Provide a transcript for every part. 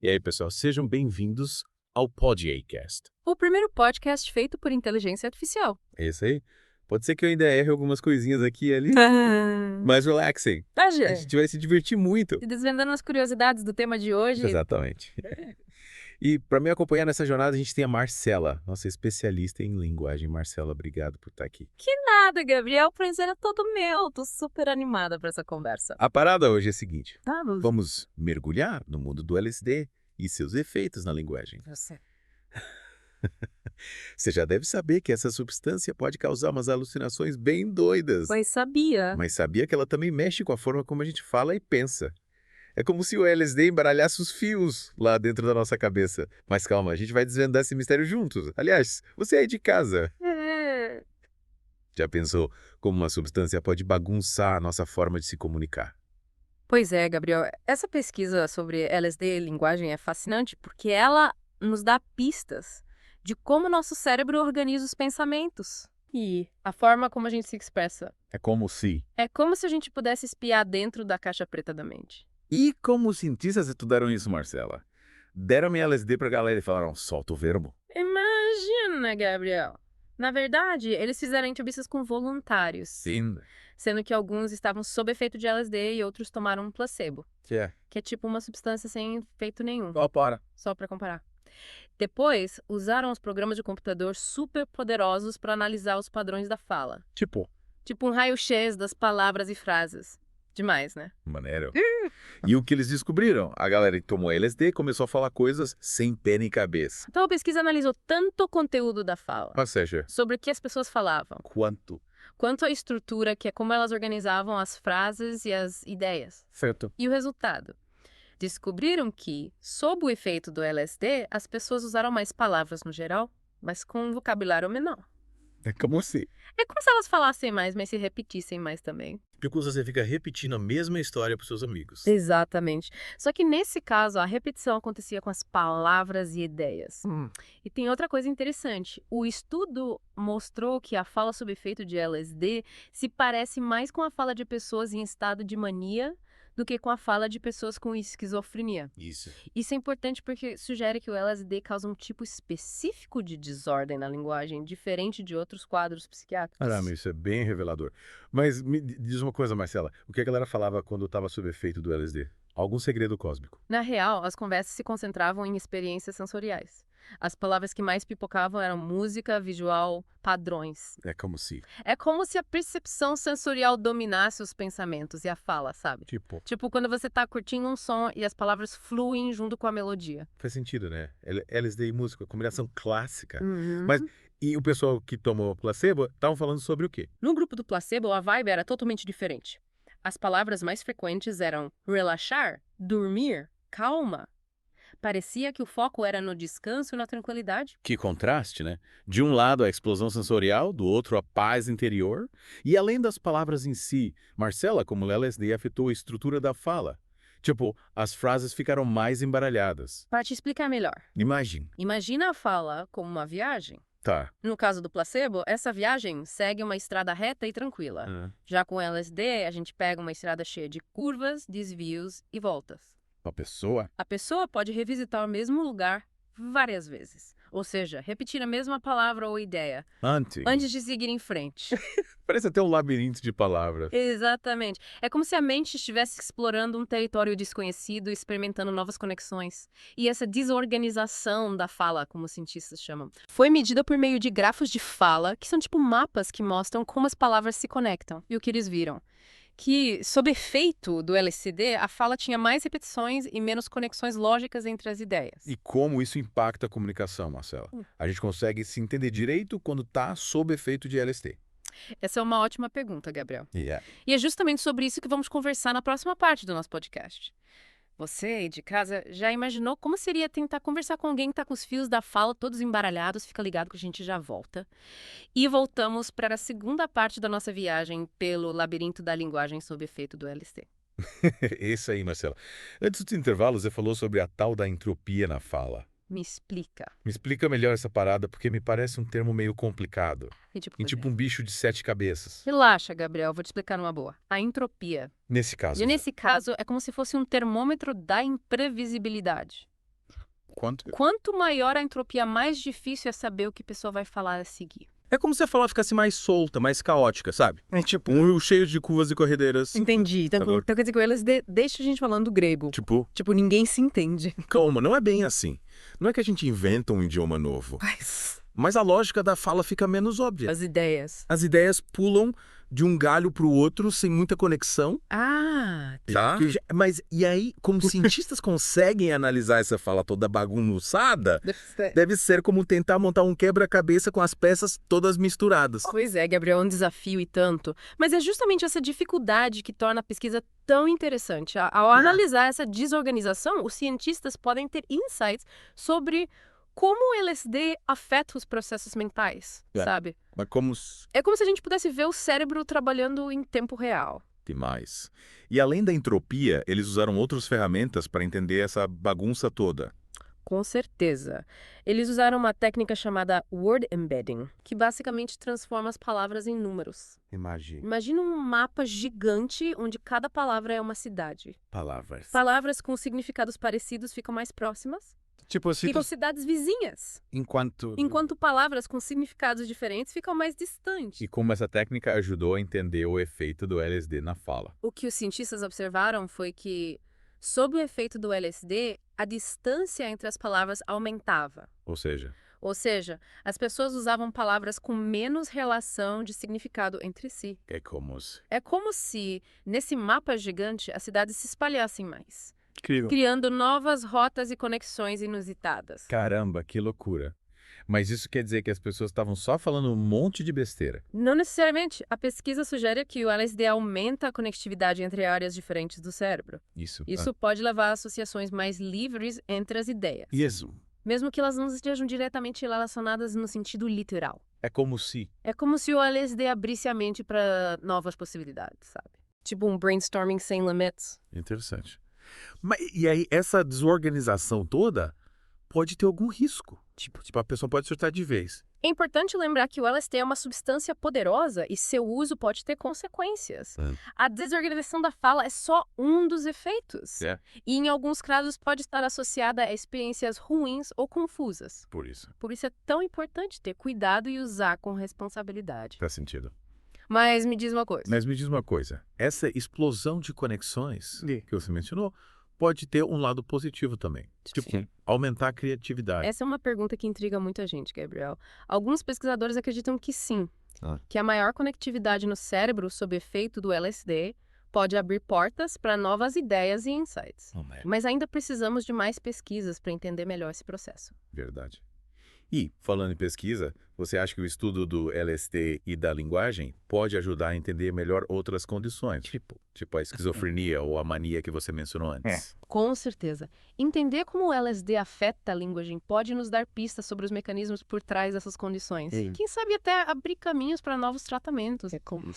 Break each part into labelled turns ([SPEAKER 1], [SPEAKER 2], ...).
[SPEAKER 1] E aí, pessoal, sejam bem-vindos ao Podiacast.
[SPEAKER 2] O primeiro podcast feito por inteligência artificial.
[SPEAKER 1] É isso aí? Pode ser que eu ainda erre algumas coisinhas aqui e ali, mas relaxem.
[SPEAKER 2] Tá,
[SPEAKER 1] A
[SPEAKER 2] gente?
[SPEAKER 1] gente vai se divertir muito.
[SPEAKER 2] E desvendando as curiosidades do tema de hoje.
[SPEAKER 1] Exatamente. E para me acompanhar nessa jornada, a gente tem a Marcela, nossa especialista em linguagem. Marcela, obrigado por estar aqui.
[SPEAKER 2] Que nada, Gabriel. O prazer é todo meu. Tô super animada pra essa conversa.
[SPEAKER 1] A parada hoje é a seguinte.
[SPEAKER 2] Vamos.
[SPEAKER 1] Vamos mergulhar no mundo do LSD e seus efeitos na linguagem.
[SPEAKER 2] Você.
[SPEAKER 1] Você já deve saber que essa substância pode causar umas alucinações bem doidas.
[SPEAKER 2] Pois sabia.
[SPEAKER 1] Mas sabia que ela também mexe com a forma como a gente fala e pensa. É como se o LSD embaralhasse os fios lá dentro da nossa cabeça. Mas calma, a gente vai desvendar esse mistério juntos. Aliás, você é aí de casa. Já pensou como uma substância pode bagunçar a nossa forma de se comunicar?
[SPEAKER 2] Pois é, Gabriel. Essa pesquisa sobre LSD e linguagem é fascinante porque ela nos dá pistas de como nosso cérebro organiza os pensamentos e a forma como a gente se expressa.
[SPEAKER 1] É como se...
[SPEAKER 2] É como se a gente pudesse espiar dentro da caixa preta da mente.
[SPEAKER 1] E como os cientistas estudaram isso, Marcela? Deram-me LSD pra galera e falaram, solta o verbo.
[SPEAKER 2] Imagina, Gabriel. Na verdade, eles fizeram entrevistas com voluntários,
[SPEAKER 1] Sim.
[SPEAKER 2] sendo que alguns estavam sob efeito de LSD e outros tomaram um placebo, que é tipo uma substância sem efeito nenhum,
[SPEAKER 1] Para.
[SPEAKER 2] só para comparar. Depois, usaram os programas de computador super poderosos para analisar os padrões da fala,
[SPEAKER 1] Tipo...
[SPEAKER 2] tipo um raio-x das palavras e frases. Demais, né?
[SPEAKER 1] Maneiro. E o que eles descobriram? A galera que tomou LSD começou a falar coisas sem pé nem cabeça.
[SPEAKER 2] Então a pesquisa analisou tanto o conteúdo da fala,
[SPEAKER 1] Ou seja,
[SPEAKER 2] sobre o que as pessoas falavam,
[SPEAKER 1] quanto?
[SPEAKER 2] quanto a estrutura, que é como elas organizavam as frases e as ideias.
[SPEAKER 1] Certo.
[SPEAKER 2] E o resultado? Descobriram que, sob o efeito do LSD, as pessoas usaram mais palavras no geral, mas com um vocabulário menor.
[SPEAKER 1] É como se...
[SPEAKER 2] É como se elas falassem mais, mas se repetissem mais também.
[SPEAKER 1] Porque você fica repetindo a mesma história para seus amigos.
[SPEAKER 2] Exatamente. Só que nesse caso, a repetição acontecia com as palavras e ideias. E tem outra coisa interessante. O estudo mostrou que a fala sob efeito de LSD se parece mais com a fala de pessoas em estado de mania do que com a fala de pessoas com esquizofrenia.
[SPEAKER 1] Isso.
[SPEAKER 2] Isso é importante porque sugere que o LSD causa um tipo específico de desordem na linguagem, diferente de outros quadros psiquiátricos.
[SPEAKER 1] Caramba, isso é bem revelador. Mas me diz uma coisa, Marcela. O que a galera falava quando estava sob efeito do LSD? Algum segredo cósmico?
[SPEAKER 2] Na real, as conversas se concentravam em experiências sensoriais. As palavras que mais pipocavam eram música, visual, padrões.
[SPEAKER 1] É como se...
[SPEAKER 2] É como se a percepção sensorial dominasse os pensamentos e a fala, sabe? Tipo quando você tá curtindo um som e as palavras fluem junto com a melodia.
[SPEAKER 1] Faz sentido, né? LSD e música, combinação clássica.
[SPEAKER 2] Uhum.
[SPEAKER 1] Mas e o pessoal que tomou placebo estavam falando sobre o quê?
[SPEAKER 2] No grupo do placebo, a vibe era totalmente diferente. As palavras mais frequentes eram relaxar, dormir, calma. Parecia que o foco era no descanso e na tranquilidade.
[SPEAKER 1] Que contraste, né? De um lado a explosão sensorial, do outro a paz interior. E além das palavras em si, Marcela, como o LSD afetou a estrutura da fala. Tipo, as frases ficaram mais embaralhadas.
[SPEAKER 2] Para te explicar melhor, imagina a fala como uma viagem.
[SPEAKER 1] Tá.
[SPEAKER 2] No caso do placebo, essa viagem segue uma estrada reta e tranquila. Já com LSD, a gente pega uma estrada cheia de curvas, desvios e voltas.
[SPEAKER 1] A
[SPEAKER 2] pessoa pode revisitar o mesmo lugar várias vezes. Ou seja, repetir a mesma palavra ou ideia antes de seguir em frente.
[SPEAKER 1] Parece até um labirinto de palavras.
[SPEAKER 2] Exatamente. É como se a mente estivesse explorando um território desconhecido, experimentando novas conexões. E essa desorganização da fala, como os cientistas chamam, foi medida por meio de grafos de fala, que são tipo mapas que mostram como as palavras se conectam. E o que eles viram? Que, sob efeito do LSD, a fala tinha mais repetições e menos conexões lógicas entre as ideias.
[SPEAKER 1] E como isso impacta a comunicação, Marcela? A gente consegue se entender direito quando está sob efeito de LSD.
[SPEAKER 2] Essa é uma ótima pergunta, Gabriel.
[SPEAKER 1] Yeah.
[SPEAKER 2] E é justamente sobre isso que vamos conversar na próxima parte do nosso podcast. Você aí de casa já imaginou como seria tentar conversar com alguém que está com os fios da fala todos embaralhados? Fica ligado que a gente já volta. E voltamos para a segunda parte da nossa viagem pelo labirinto da linguagem sob efeito do LSD.
[SPEAKER 1] Isso aí, Marcela. Antes do intervalo, você falou sobre a tal da entropia na fala.
[SPEAKER 2] Me explica.
[SPEAKER 1] Me explica melhor essa parada, porque me parece um termo meio complicado.
[SPEAKER 2] E
[SPEAKER 1] tipo um bicho de 7 cabeças.
[SPEAKER 2] Relaxa, Gabriel, vou te explicar numa boa. A entropia.
[SPEAKER 1] Nesse caso.
[SPEAKER 2] E nesse caso, é como se fosse um termômetro da imprevisibilidade. Quanto maior a entropia, mais difícil é saber o que a pessoa vai falar a seguir.
[SPEAKER 3] É como se a fala ficasse mais solta, mais caótica, sabe? É tipo um rio cheio de curvas e corredeiras.
[SPEAKER 2] Entendi. Então
[SPEAKER 3] Agora-
[SPEAKER 2] quer dizer que o LSD deixa a gente falando grego.
[SPEAKER 3] Tipo,
[SPEAKER 2] Tipo, ninguém se entende.
[SPEAKER 3] calma, não é bem assim. Não é que a gente inventa um idioma novo. Mas a lógica da fala fica menos óbvia.
[SPEAKER 2] As ideias.
[SPEAKER 3] As ideias pulam de um galho pro outro sem muita conexão.
[SPEAKER 2] Ah,
[SPEAKER 3] Tá. Mas e aí, como cientistas conseguem analisar essa fala toda bagunçada, deve ser como tentar montar um quebra-cabeça com as peças todas misturadas.
[SPEAKER 2] pois é, Gabriel, é um desafio e tanto. Mas é justamente essa dificuldade que torna a pesquisa tão interessante. Ao analisar essa desorganização, os cientistas podem ter insights sobre como o LSD afeta os processos mentais,
[SPEAKER 3] É.
[SPEAKER 2] sabe?
[SPEAKER 3] Mas como
[SPEAKER 2] É como se a gente pudesse ver o cérebro trabalhando em tempo real.
[SPEAKER 3] demais. E além da entropia, eles usaram outras ferramentas para entender essa bagunça toda.
[SPEAKER 2] Com certeza. Eles usaram uma técnica chamada word embedding, que basicamente transforma as palavras em números.
[SPEAKER 3] Imagina.
[SPEAKER 2] Imagina um mapa gigante onde cada palavra é uma cidade.
[SPEAKER 3] Palavras.
[SPEAKER 2] Palavras com significados parecidos ficam mais próximas,
[SPEAKER 4] Tipo assim,
[SPEAKER 2] ficam cidades vizinhas, enquanto palavras com significados diferentes ficam mais distantes.
[SPEAKER 1] E como essa técnica ajudou a entender o efeito do LSD na fala.
[SPEAKER 2] O que os cientistas observaram foi que, sob o efeito do LSD, a distância entre as palavras aumentava.
[SPEAKER 1] Ou seja,
[SPEAKER 2] Ou seja, as pessoas usavam palavras com menos relação de significado entre si.
[SPEAKER 1] é como se...
[SPEAKER 2] É como se, nesse mapa gigante, as cidades se espalhassem mais,
[SPEAKER 4] incrível.
[SPEAKER 2] criando novas rotas e conexões inusitadas.
[SPEAKER 1] Caramba, que loucura. Mas isso quer dizer que as pessoas estavam só falando um monte de besteira.
[SPEAKER 2] Não necessariamente. A pesquisa sugere que o LSD aumenta a conectividade entre áreas diferentes do cérebro.
[SPEAKER 1] Isso.
[SPEAKER 2] Isso pode levar a associações mais livres entre as ideias,
[SPEAKER 4] Isso.
[SPEAKER 2] mesmo que elas não estejam diretamente relacionadas no sentido literal.
[SPEAKER 1] É como se...
[SPEAKER 2] É como se o LSD abrisse a mente para novas possibilidades, sabe? Tipo um brainstorming sem limites.
[SPEAKER 3] Interessante. Mas, e aí, essa desorganização toda pode ter algum risco. Tipo, a pessoa pode surtar de vez.
[SPEAKER 2] É importante lembrar que o LSD é uma substância poderosa e seu uso pode ter consequências. A desorganização da fala é só um dos efeitos.
[SPEAKER 3] É.
[SPEAKER 2] E em alguns casos pode estar associada a experiências ruins ou confusas.
[SPEAKER 3] Por isso.
[SPEAKER 2] Por isso é tão importante ter cuidado e usar com responsabilidade.
[SPEAKER 3] Faz sentido.
[SPEAKER 2] Mas me diz uma coisa.
[SPEAKER 3] Mas me diz uma coisa. Essa explosão de conexões
[SPEAKER 4] Sim.
[SPEAKER 3] que você mencionou pode ter um lado positivo também. Tipo, aumentar a criatividade.
[SPEAKER 2] Essa é uma pergunta que intriga muita gente, Gabriel. Alguns pesquisadores acreditam que sim, que a maior conectividade no cérebro sob efeito do LSD pode abrir portas para novas ideias e insights. Mas ainda precisamos de mais pesquisas para entender melhor esse processo.
[SPEAKER 1] Verdade. E, falando em pesquisa, você acha que o estudo do LSD e da linguagem pode ajudar a entender melhor outras condições? Tipo a esquizofrenia ou a mania que você mencionou antes.
[SPEAKER 2] Com certeza. Entender como o LSD afeta a linguagem pode nos dar pistas sobre os mecanismos por trás dessas condições.
[SPEAKER 4] Sim.
[SPEAKER 2] Quem sabe até abrir caminhos para novos tratamentos. É como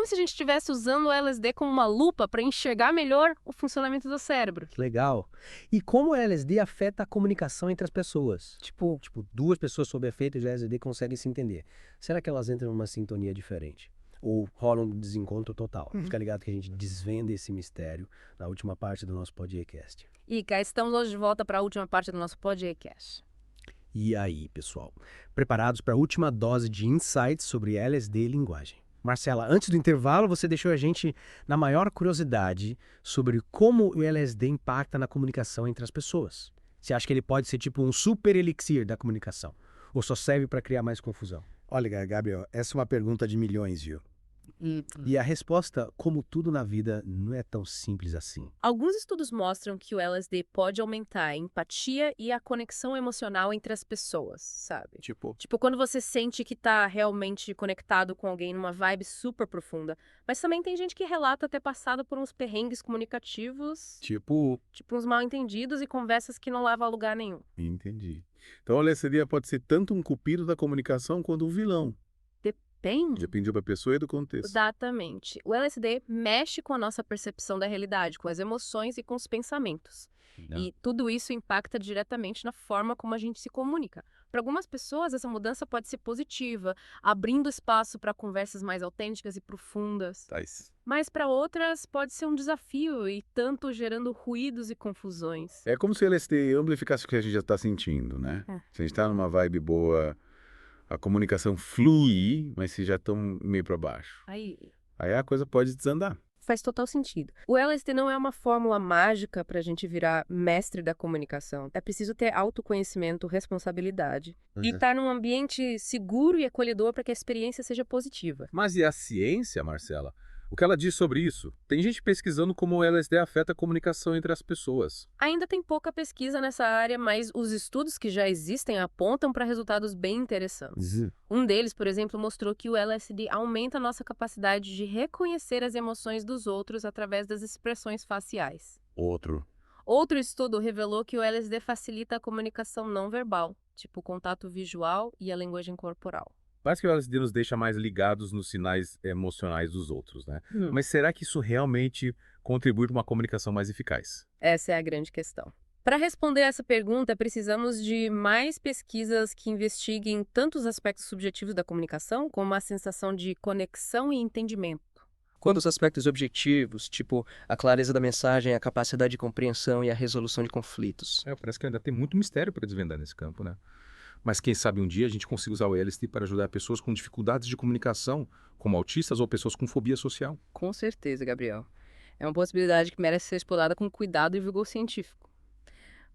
[SPEAKER 2] se a gente estivesse usando o LSD como uma lupa para enxergar melhor o funcionamento do cérebro.
[SPEAKER 5] Legal. E como o LSD afeta a comunicação entre as pessoas? Tipo, duas pessoas sob efeito de LSD conseguem se entender. Será que elas entram numa sintonia diferente? Ou rola um desencontro total? Fica ligado que a gente desvenda esse mistério na última parte do nosso podcast.
[SPEAKER 2] E cá estamos hoje de volta para a última parte do nosso podcast.
[SPEAKER 5] E aí, pessoal? Preparados para a última dose de insights sobre LSD e linguagem? Marcela, antes do intervalo, você deixou a gente na maior curiosidade sobre como o LSD impacta na comunicação entre as pessoas. Você acha que ele pode ser tipo um super elixir da comunicação? Ou só serve para criar mais confusão?
[SPEAKER 4] Olha, Gabriel, essa é uma pergunta de milhões, viu?
[SPEAKER 5] E a resposta, como tudo na vida, não é tão simples assim.
[SPEAKER 2] Alguns estudos mostram que o LSD pode aumentar a empatia e a conexão emocional entre as pessoas, sabe?
[SPEAKER 4] Tipo,
[SPEAKER 2] Tipo, quando você sente que tá realmente conectado com alguém numa vibe super profunda. Mas também tem gente que relata ter passado por uns perrengues comunicativos, tipo uns mal-entendidos e conversas que não levam a lugar nenhum.
[SPEAKER 1] Entendi. Então o LSD pode ser tanto um cupido da comunicação quanto um vilão.
[SPEAKER 2] Depende.
[SPEAKER 1] Depende da pessoa e do contexto.
[SPEAKER 2] Exatamente. O LSD mexe com a nossa percepção da realidade, com as emoções e com os pensamentos. E tudo isso impacta diretamente na forma como a gente se comunica. Para algumas pessoas, essa mudança pode ser positiva, abrindo espaço para conversas mais autênticas e profundas.
[SPEAKER 1] Tais.
[SPEAKER 2] Mas para outras, pode ser um desafio e tanto gerando ruídos e confusões.
[SPEAKER 1] É como se o LSD amplificasse o que a gente já está sentindo, né?
[SPEAKER 2] É.
[SPEAKER 1] Se a gente está numa vibe boa, a comunicação flui, mas se já estão meio para baixo.
[SPEAKER 2] Aí
[SPEAKER 1] Aí a coisa pode desandar.
[SPEAKER 2] faz total sentido. O LSD não é uma fórmula mágica para a gente virar mestre da comunicação. É preciso ter autoconhecimento, responsabilidade e estar num ambiente seguro e acolhedor para que a experiência seja positiva.
[SPEAKER 3] Mas e a ciência, Marcela? O que ela diz sobre isso? Tem gente pesquisando como o LSD afeta a comunicação entre as pessoas.
[SPEAKER 2] Ainda tem pouca pesquisa nessa área, mas os estudos que já existem apontam para resultados bem interessantes. Um deles, por exemplo, mostrou que o LSD aumenta a nossa capacidade de reconhecer as emoções dos outros através das expressões faciais. Outro estudo revelou que o LSD facilita a comunicação não verbal, tipo o contato visual e a linguagem corporal.
[SPEAKER 3] Parece que o LSD nos deixa mais ligados nos sinais emocionais dos outros, né? Mas será que isso realmente contribui para uma comunicação mais eficaz?
[SPEAKER 2] Essa é a grande questão. Para responder essa pergunta, precisamos de mais pesquisas que investiguem tanto os aspectos subjetivos da comunicação, como a sensação de conexão e entendimento.
[SPEAKER 6] Quanto aos aspectos objetivos, tipo a clareza da mensagem, a capacidade de compreensão e a resolução de conflitos.
[SPEAKER 3] Parece que ainda tem muito mistério para desvendar nesse campo, né? Mas quem sabe um dia a gente consiga usar o LSD para ajudar pessoas com dificuldades de comunicação, como autistas ou pessoas com fobia social.
[SPEAKER 2] Com certeza, Gabriel. É uma possibilidade que merece ser explorada com cuidado e vigor científico.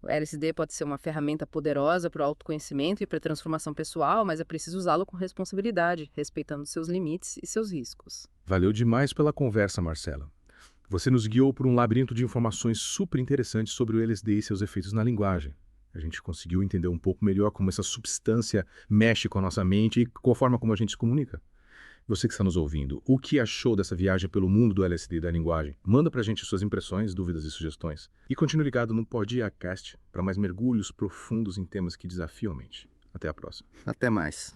[SPEAKER 2] O LSD pode ser uma ferramenta poderosa para o autoconhecimento e para a transformação pessoal, mas é preciso usá-lo com responsabilidade, respeitando seus limites e seus riscos.
[SPEAKER 3] Valeu demais pela conversa, Marcela. Você nos guiou por um labirinto de informações super interessantes sobre o LSD e seus efeitos na linguagem. A gente conseguiu entender um pouco melhor como essa substância mexe com a nossa mente e com a forma como a gente se comunica. Você que está nos ouvindo, o que achou dessa viagem pelo mundo do LSD e da linguagem? Manda pra gente suas impressões, dúvidas e sugestões. E continue ligado no Podcast para mais mergulhos profundos em temas que desafiam a mente. Até a próxima.
[SPEAKER 6] Até mais.